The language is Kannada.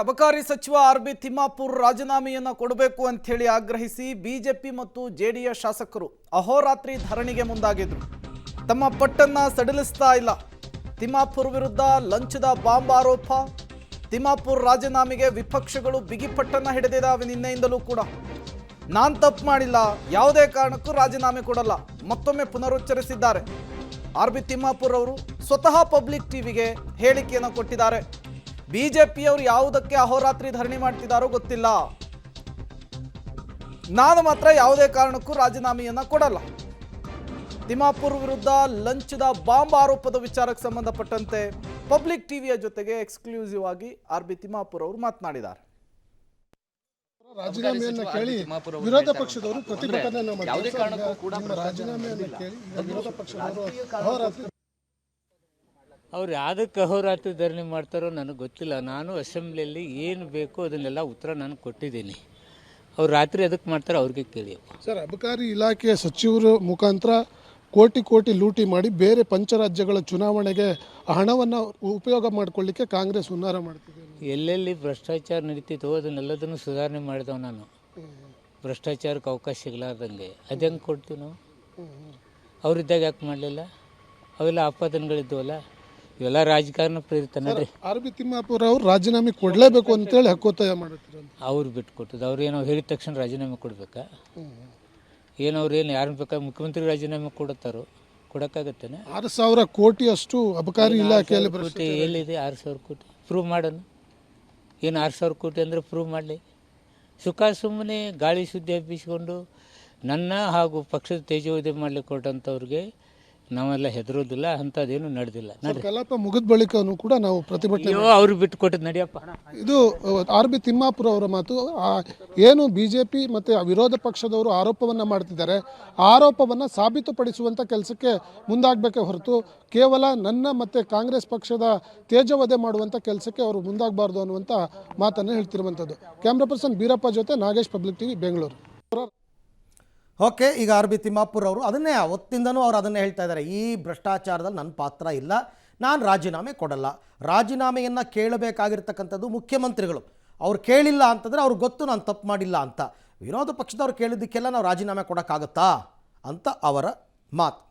ಅಬಕಾರಿ ಸಚಿವ ಆರ್.ಬಿ. ತಿಮ್ಮಾಪುರ್ ರಾಜೀನಾಮೆಯನ್ನು ಕೊಡಬೇಕು ಅಂತ ಹೇಳಿ ಆಗ್ರಹಿಸಿ ಬಿಜೆಪಿ ಮತ್ತು ಜೆಡಿಎಸ್ ಶಾಸಕರು ಅಹೋರಾತ್ರಿ ಧರಣಿಗೆ ಮುಂದಾಗಿದ್ರು. ತಮ್ಮ ಪಟ್ಟನ್ನ ಸಡಿಲಿಸ್ತಾ ಇಲ್ಲ. ತಿಮ್ಮಾಪುರ್ ವಿರುದ್ಧ ಲಂಚದ ಬಾಂಬ್ ಆರೋಪ. ತಿಮ್ಮಾಪುರ್ ರಾಜೀನಾಮೆಗೆ ವಿಪಕ್ಷಗಳು ಬಿಗಿಪಟ್ಟನ್ನ ಹಿಡಿದಿದ್ದಾವೆ ನಿನ್ನೆಯಿಂದಲೂ ಕೂಡ. ನಾನು ತಪ್ಪು ಮಾಡಿಲ್ಲ, ಯಾವುದೇ ಕಾರಣಕ್ಕೂ ರಾಜೀನಾಮೆ ಕೊಡಲ್ಲ ಮತ್ತೊಮ್ಮೆ ಪುನರುಚ್ಚರಿಸಿದ್ದಾರೆ. ಆರ್.ಬಿ. ತಿಮ್ಮಾಪುರ್ ಅವರು ಸ್ವತಃ ಪಬ್ಲಿಕ್ ಟಿವಿಗೆ ಹೇಳಿಕೆಯನ್ನು ಕೊಟ್ಟಿದ್ದಾರೆ. ಬಿಜೆಪಿಯವರು ಯಾವುದಕ್ಕೆ ಅಹೋರಾತ್ರಿ ಧರಣಿ ಮಾಡ್ತಿದ್ದಾರೋ ಗೊತ್ತಿಲ್ಲ, ನಾನು ಮಾತ್ರ ಯಾವುದೇ ಕಾರಣಕ್ಕೂ ರಾಜೀನಾಮೆಯನ್ನ ಕೊಡಲ್ಲ. ತಿಮ್ಮಾಪುರ್ ವಿರುದ್ಧ ಲಂಚದ ಬಾಂಬ್ ಆರೋಪದ ವಿಚಾರಕ್ಕೆ ಸಂಬಂಧಪಟ್ಟಂತೆ ಪಬ್ಲಿಕ್ ಟಿವಿಯ ಜೊತೆಗೆ ಎಕ್ಸ್ಕ್ಲೂಸಿವ್ ಆಗಿ ಆರ್.ಬಿ. ತಿಮ್ಮಾಪುರ್ ಅವರು ಮಾತನಾಡಿದ್ದಾರೆ. ರಾಜೀನಾಮೆಯನ್ನು ಕೇಳಿ ವಿರೋಧ ಪಕ್ಷದವರು ಪ್ರತಿಭಟನೆಯನ್ನು ಅವ್ರು ಯಾವುದಕ್ಕೆ ಅಹೋರಾತ್ರಿ ಧರಣಿ ಮಾಡ್ತಾರೋ ನನಗೆ ಗೊತ್ತಿಲ್ಲ. ನಾನು ಅಸೆಂಬ್ಲಿಯಲ್ಲಿ ಏನು ಬೇಕೋ ಅದನ್ನೆಲ್ಲ ಉತ್ತರ ನಾನು ಕೊಟ್ಟಿದ್ದೀನಿ. ಅವ್ರು ರಾತ್ರಿ ಅದಕ್ಕೆ ಮಾಡ್ತಾರೆ, ಅವ್ರಿಗೆ ಕೇಳಿ. ಸರ್, ಅಬಕಾರಿ ಇಲಾಖೆಯ ಸಚಿವರ ಮುಖಾಂತರ ಕೋಟಿ ಲೂಟಿ ಮಾಡಿ ಬೇರೆ ಪಂಚರಾಜ್ಯಗಳ ಚುನಾವಣೆಗೆ ಹಣವನ್ನು ಉಪಯೋಗ ಮಾಡಿಕೊಳ್ಳಿಕ್ಕೆ ಕಾಂಗ್ರೆಸ್ ಹುನ್ನಾರ ಮಾಡ್ತಿದೆ. ಎಲ್ಲೆಲ್ಲಿ ಭ್ರಷ್ಟಾಚಾರ ನಡೀತಿತ್ತು ಅದನ್ನೆಲ್ಲದನ್ನು ಸುಧಾರಣೆ ಮಾಡಿದವು ನಾನು. ಭ್ರಷ್ಟಾಚಾರಕ್ಕೆ ಅವಕಾಶ ಸಿಗಲಾರ್ದಂಗೆ ಅದು ಹೆಂಗೆ ಕೊಡ್ತೀವಿ ನಾವು? ಅವರಿದ್ದಾಗ ಯಾಕೆ ಮಾಡಲಿಲ್ಲ? ಅವೆಲ್ಲ ಆಪಾದನೆಗಳಿದ್ದವಲ್ಲ, ಇವೆಲ್ಲ ರಾಜಕಾರಣ ಪ್ರೇರಿತ. ನಡ್ರಿ, ಆರ್.ಬಿ. ತಿಮ್ಮಾಪುರ್ ಅವರು ರಾಜೀನಾಮೆ ಕೊಡಲೇಬೇಕು ಅಂತೇಳಿ ಹಕ್ಕೊತ್ತಾಯ ಮಾಡುತ್ತಾರೆ. ಅವ್ರು ಬಿಟ್ಕೊಟ್ಟದ್ದು. ಅವ್ರು ಏನೋ ಹೇಳಿದ ತಕ್ಷಣ ರಾಜೀನಾಮೆ ಕೊಡಬೇಕಾ? ಏನು ಅವ್ರು ಏನು ಯಾರನ್ನ ಬೇಕಾದ್ರೆ ಮುಖ್ಯಮಂತ್ರಿ ರಾಜೀನಾಮೆ ಕೊಡುತ್ತಾರೋ? ಕೊಡೋಕ್ಕಾಗತ್ತೇನೆ? 6,000 ಕೋಟಿಯಷ್ಟು ಅಬಕಾರಿ ಇಲಾಖೆಯಲ್ಲಿ ಕೋಟಿ ಎಲ್ಲಿದೆ? 6,000 ಕೋಟಿ ಪ್ರೂವ್ ಮಾಡೋಣ. ಏನು 6,000 ಕೋಟಿ ಅಂದರೆ ಪ್ರೂವ್ ಮಾಡಲಿ. ಸುಮ್ಮನೆ ಗಾಳಿ ಸುದ್ದಿ ಹಬ್ಬಿಸ್ಕೊಂಡು ನನ್ನ ಹಾಗೂ ಪಕ್ಷದ ತೇಜೋವಧೆ ಮಾಡಲಿಕ್ಕೆ ಕೊಟ್ಟಂಥವ್ರಿಗೆ ನಾವೆಲ್ಲ ಹೆದರೋದಿಲ್ಲ, ಅಂಥದ್ದೇನು ನಡೆದಿಲ್ಲ. ಕಲಾಪ ಮುಗಿದ ಬಳಿಕನೂ ಕೂಡ ನಾವು ಪ್ರತಿಭಟನೆ ಅವ್ರು ಬಿಟ್ಟು ಕೊಟ್ಟದ್ದು ನಡಿಯಪ್ಪ. ಇದು ಆರ್.ಬಿ. ತಿಮ್ಮಾಪುರ್ ಅವರ ಮಾತು. ಏನು ಬಿಜೆಪಿ ಮತ್ತು ವಿರೋಧ ಪಕ್ಷದವರು ಆರೋಪವನ್ನು ಮಾಡ್ತಿದ್ದಾರೆ, ಆರೋಪವನ್ನು ಸಾಬೀತುಪಡಿಸುವಂಥ ಕೆಲಸಕ್ಕೆ ಮುಂದಾಗಬೇಕೇ ಹೊರತು ಕೇವಲ ನನ್ನ ಮತ್ತು ಕಾಂಗ್ರೆಸ್ ಪಕ್ಷದ ತೇಜವಧೆ ಮಾಡುವಂಥ ಕೆಲಸಕ್ಕೆ ಅವರು ಮುಂದಾಗಬಾರ್ದು ಅನ್ನುವಂಥ ಮಾತನ್ನು ಹೇಳ್ತಿರುವಂಥದ್ದು. ಕ್ಯಾಮ್ರಾ ಪರ್ಸನ್ ಬೀರಪ್ಪ ಜೊತೆ Nagesh, public TV, Bengaluru. Okay, ಈಗ ಆರ್.ಬಿ. ತಿಮ್ಮಾಪುರ್ ಅವರು ಅದನ್ನೇ ಅವತ್ತಿಂದನೂ ಅವ್ರು ಅದನ್ನೇ ಹೇಳ್ತಾ ಇದ್ದಾರೆ. ಈ ಭ್ರಷ್ಟಾಚಾರದಲ್ಲಿ ನನ್ನ ಪಾತ್ರ ಇಲ್ಲ, ನಾನು ರಾಜೀನಾಮೆ ಕೊಡಲ್ಲ. ರಾಜೀನಾಮೆಯನ್ನು ಕೇಳಬೇಕಾಗಿರ್ತಕ್ಕಂಥದ್ದು ಮುಖ್ಯಮಂತ್ರಿಗಳು. ಅವ್ರು ಕೇಳಿಲ್ಲ ಅಂತಂದರೆ ಅವ್ರಿಗೆ ಗೊತ್ತು ನಾನು ತಪ್ಪು ಮಾಡಿಲ್ಲ ಅಂತ. ವಿರೋಧ ಪಕ್ಷದವ್ರು ಕೇಳಿದ್ದಕ್ಕೆಲ್ಲ ನಾವು ರಾಜೀನಾಮೆ ಕೊಡೋಕ್ಕಾಗತ್ತಾ ಅಂತ ಅವರ ಮಾತು.